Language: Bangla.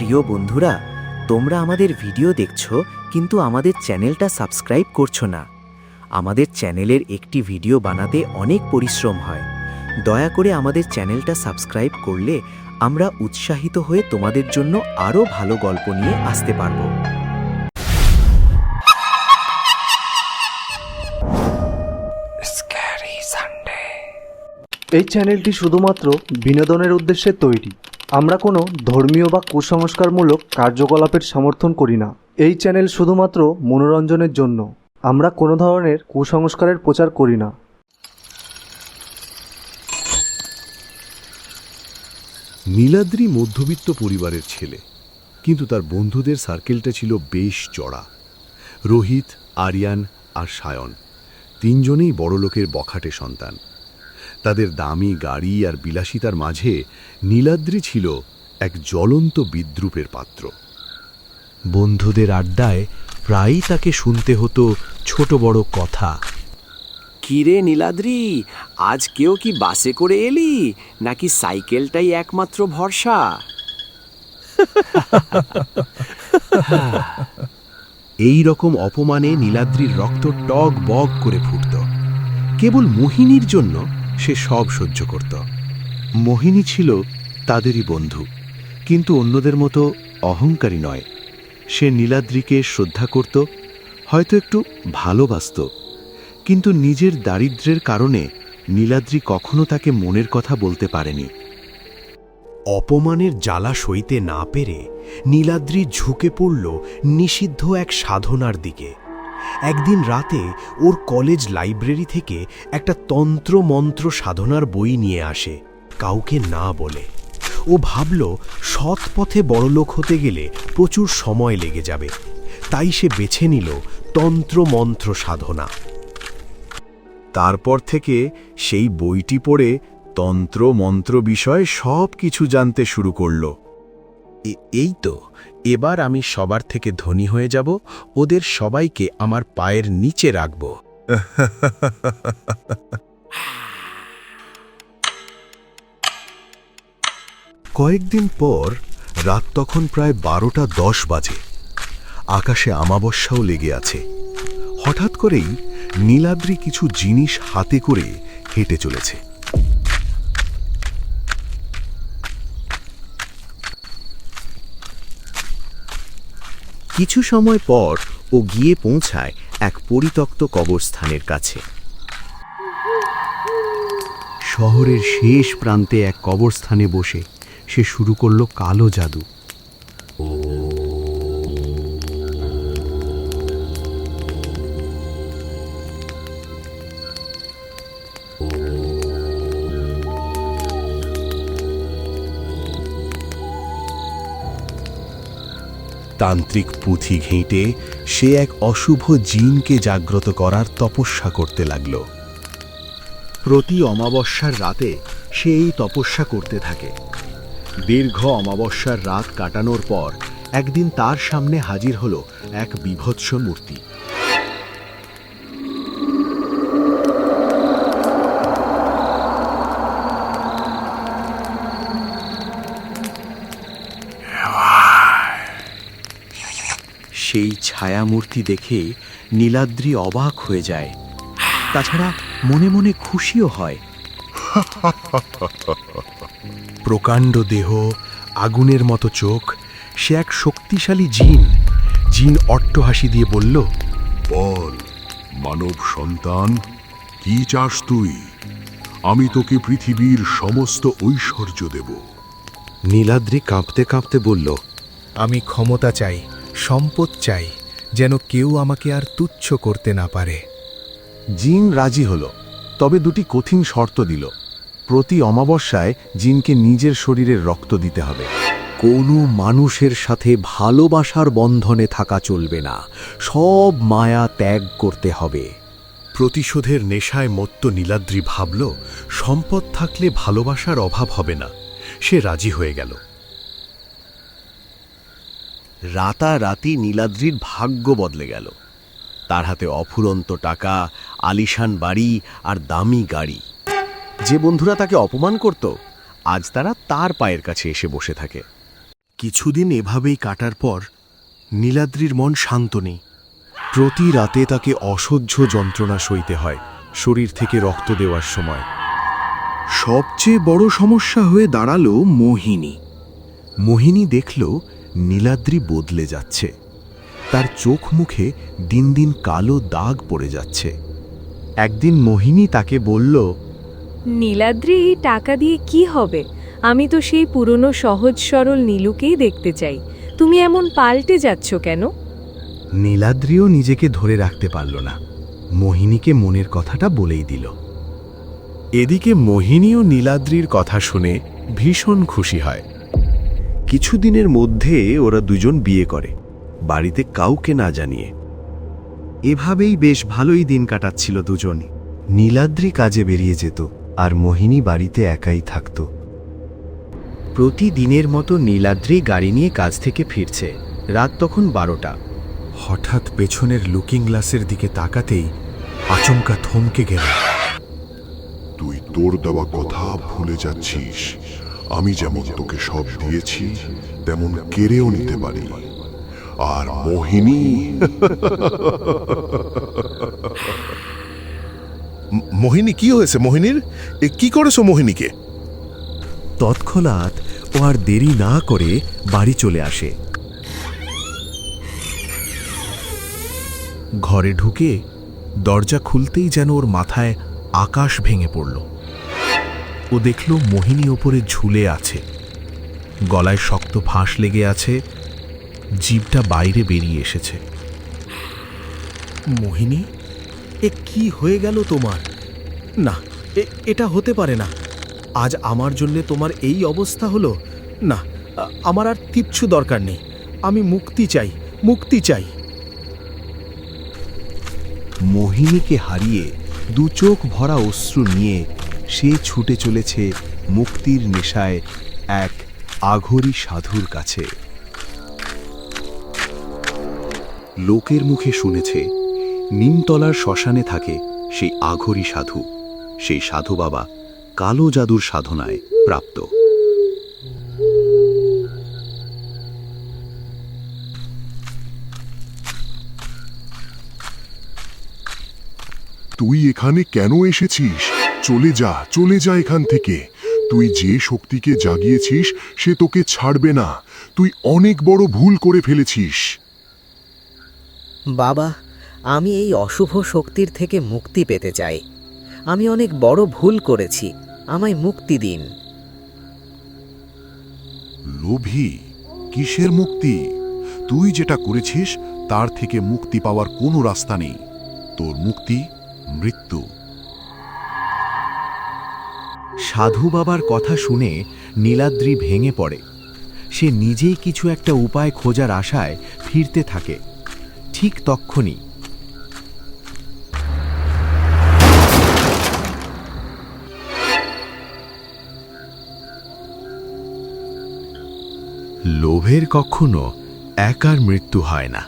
প্রিয় বন্ধুরা, তোমরা আমাদের ভিডিও দেখছো কিন্তু আমাদের চ্যানেলটা সাবস্ক্রাইব করছো না। আমাদের চ্যানেলের একটি ভিডিও বানাতে অনেক পরিশ্রম হয়। দয়া করে আমাদের চ্যানেলটা সাবস্ক্রাইব করলে আমরা উৎসাহিত হয়ে তোমাদের জন্য আরও ভালো গল্প নিয়ে আসতে পারবো। এই চ্যানেলটি শুধুমাত্র বিনোদনের উদ্দেশ্যে তৈরি। আমরা কোনো ধর্মীয় বা কুসংস্কারমূলক কার্যকলাপের সমর্থন করি না। এই চ্যানেল শুধুমাত্র মনোরঞ্জনের জন্য। আমরা কোনো ধরনের কুসংস্কারের প্রচার করি না। নীলাদ্রি মধ্যবিত্ত পরিবারের ছেলে, কিন্তু তার বন্ধুদের সার্কেলটা ছিল বেশ চড়া। রোহিত, আরিয়ান আর সায়ন তিনজনেই বড়লোকের বখাটে সন্তান। তাদের দামি গাড়ি আর বিলাসিতার মাঝে নীলাদ্রি ছিল এক জ্বলন্ত বিদ্রূপের পাত্র। বন্ধুদের আড্ডায় প্রায়ই তাকে শুনতে হতো ছোট বড় কথা। কিরে নীলাদ্রি, আজ কেউ কি বাসে করে এলি নাকি সাইকেলটাই একমাত্র ভরসা? এই রকম অপমানে নীলাদ্রির রক্ত টক বগ করে ফুটত। কেবল মোহিনীর জন্য সে সব সহ্য করত। মোহিনী ছিল তাদেরই বন্ধু, কিন্তু অন্যদের মতো অহংকারী নয়। সে নীলাদ্রিকে শ্রদ্ধা করত, হয়তো একটু ভালোবাসত, কিন্তু নিজের দারিদ্র্যের কারণে নীলাদ্রি কখনো তাকে মনের কথা বলতে পারেনি। অপমানের জ্বালা সইতে না পেরে নীলাদ্রি ঝুঁকে পড়ল নিষিদ্ধ এক সাধনার দিকে। একদিন রাতে ওর কলেজ লাইব্রেরি থেকে একটা তন্ত্র মন্ত্র সাধনার বই নিয়ে আসে, কাউকে না বলে। ও ভাবল সৎ পথে বড়লোক হতে গেলে প্রচুর সময় লেগে যাবে, তাই সে বেছে নিল তন্ত্র মন্ত্র সাধনা। তারপর থেকে সেই বইটি পড়ে তন্ত্র মন্ত্র বিষয়ে সব কিছু জানতে শুরু করল। এই তো, এবার আমি সবার থেকে ধনী হয়ে যাব, ওদের সবাইকে আমার পায়ের নিচে রাখব। কয়েকদিন পর রাত তখন প্রায় 12:10 বাজে। আকাশে আমাবস্যাও লেগে আছে। হঠাৎ করেই নীলাদ্রি কিছু জিনিস হাতে করে হেঁটে চলেছে। কিছু সময় পর ও গিয়ে পৌঁছায় এক পরিত্যক্ত কবরস্থানের কাছে। শহরের শেষ প্রান্তে এক কবরস্থানে বসে সে শুরু করল কালো জাদু। তান্ত্রিক পুঁথি ঘেঁটে সে এক অশুভ জিনকে জাগ্রত করার তপস্যা করতে লাগল। প্রতি অমাবস্যার রাতে সে এই তপস্যা করতে থাকে। দীর্ঘ অমাবস্যার রাত কাটানোর পর একদিন তার সামনে হাজির হল এক বীভৎস মূর্তি। সেই ছায়ামূর্তি দেখে নীলাদ্রি অবাক হয়ে যায়, তাছাড়া মনে মনে খুশিও হয়। প্রকাণ্ড দেহ, আগুনের মতো চোখ, সে এক শক্তিশালী জিন। জিন অট্টহাসি দিয়ে বলল, বল মানব সন্তান, কি চাস তুই? আমি তোকে পৃথিবীর সমস্ত ঐশ্বর্য দেব। নীলাদ্রি কাঁপতে কাঁপতে বলল, আমি ক্ষমতা চাই, সম্পদ চাই, যেন কেউ আমাকে আর তুচ্ছ করতে না পারে। জিন রাজি হল, তবে দুটি কঠিন শর্ত দিল। প্রতি অমাবস্যায় জিনকে নিজের শরীরের রক্ত দিতে হবে। কোনো মানুষের সাথে ভালোবাসার বন্ধনে থাকা চলবে না, সব মায়া ত্যাগ করতে হবে। প্রতিশোধের নেশায় মত্ত নীলাদ্রি ভাবল, সম্পদ থাকলে ভালোবাসার অভাব হবে না। সে রাজি হয়ে গেল। রাতারাতি নীলাদ্রির ভাগ্য বদলে গেল। তার হাতে অফুরন্ত টাকা, আলিশান বাড়ি আর দামি গাড়ি। যে বন্ধুরা তাকে অপমান করত, আজ তারা তার পায়ের কাছে এসে বসে থাকে। কিছুদিন এভাবেই কাটার পর নীলাদ্রির মন শান্ত নেই। প্রতি রাতে তাকে অসহ্য যন্ত্রণা সইতে হয় শরীর থেকে রক্ত দেওয়ার সময়। সবচেয়ে বড় সমস্যা হয়ে দাঁড়ালো মোহিনী। মোহিনী দেখল নীলাদ্রি বদলে যাচ্ছে। তার চোখ মুখে দিন দিন কালো দাগ পড়ে যাচ্ছে। একদিন মোহিনী তাকে বলল, নীলাদ্রি, টাকা দিয়ে কি হবে? আমি তো সেই পুরনো সহজ সরল নীলুকেই দেখতে চাই। তুমি এমন পাল্টে যাচ্ছ কেন? নীলাদ্রিও নিজেকে ধরে রাখতে পারল না, মোহিনীকে মনের কথাটা বলেই দিল। এদিকে মোহিনীও নীলাদ্রির কথা শুনে ভীষণ খুশি হয়। কিছুদিনের মধ্যে ওরা দুজন বিয়ে করে, বাড়িতে কাউকে না জানিয়ে। এভাবেই বেশ ভালোই দিন কাটাচ্ছিল দুজন। নীলাদ্রি কাজে বেরিয়ে যেত আর মোহিনী বাড়িতে একাই থাকত। প্রতিদিনের মতো নীলাদ্রি গাড়ি নিয়ে কাজ থেকে ফিরছে। রাত তখন 12টা। হঠাৎ পেছনের লুকিং গ্লাসের দিকে তাকাতেই আচমকা থমকে গেল। তুই তোর দেওয়া কথা ভুলে যাচ্ছিস। আমি যেমন তোকে সব দিয়েছি তেমন কেড়েও নিতে পারি। আর মোহিনী, মোহিনী কি হয়েছে? মোহিনীর কি করেছো মোহিনীকে? তৎক্ষণাৎ ও আর দেরি না করে বাড়ি চলে আসে। ঘরে ঢুকে দরজা খুলতেই যেন ওর মাথায় আকাশ ভেঙে পড়ল। ও দেখল মোহিনী ওপরে ঝুলে আছে, গলায় শক্ত ফাঁস লেগে আছে, জিভটা বাইরে বেরিয়ে এসেছে। মোহিনী, এ কি হয়ে গেল তোমার? না, এটা হতে পারে না। আজ আমার জন্য তোমার এই অবস্থা হলো? না, আমার আর কিচ্ছু দরকার নেই। আমি মুক্তি চাই, মুক্তি চাই। মোহিনীকে হারিয়ে দু চোখ ভরা অশ্রু নিয়ে সে ছুটে চলেছে মুক্তির নেশায় এক আঘরি সাধুর কাছে। লোকের মুখে শুনেছে নিমতলার শ্মশানে থাকে সেই আঘরি সাধু। সেই সাধু বাবা কালো জাদুর সাধনায় প্রাপ্ত। তুই এখানে কেন এসেছিস? চলে যা, চলে যা এখান থেকে। তুই যে শক্তিকে জাগিয়েছিস সে তোকে ছাড়বে না। তুই অনেক বড় ভুল করে ফেলেছিস। বাবা, আমি এই অশুভ শক্তির থেকে মুক্তি পেতে চাই। আমি অনেক বড় ভুল করেছি, আমায় মুক্তি দিন। লোভী, কিসের মুক্তি? তুই যেটা করেছিস তার থেকে মুক্তি পাওয়ার কোনো রাস্তা নেই। তোর মুক্তি মৃত্যু। সাধু বাবার কথা শুনে নীলাদ্রি ভেঙে পড়ে। সে নিজেই কিছু একটা উপায় খোঁজার আশায় ফিরতে থাকে। ঠিক তক্ষুনি লোভের কখনো একার মৃত্যু হয় না।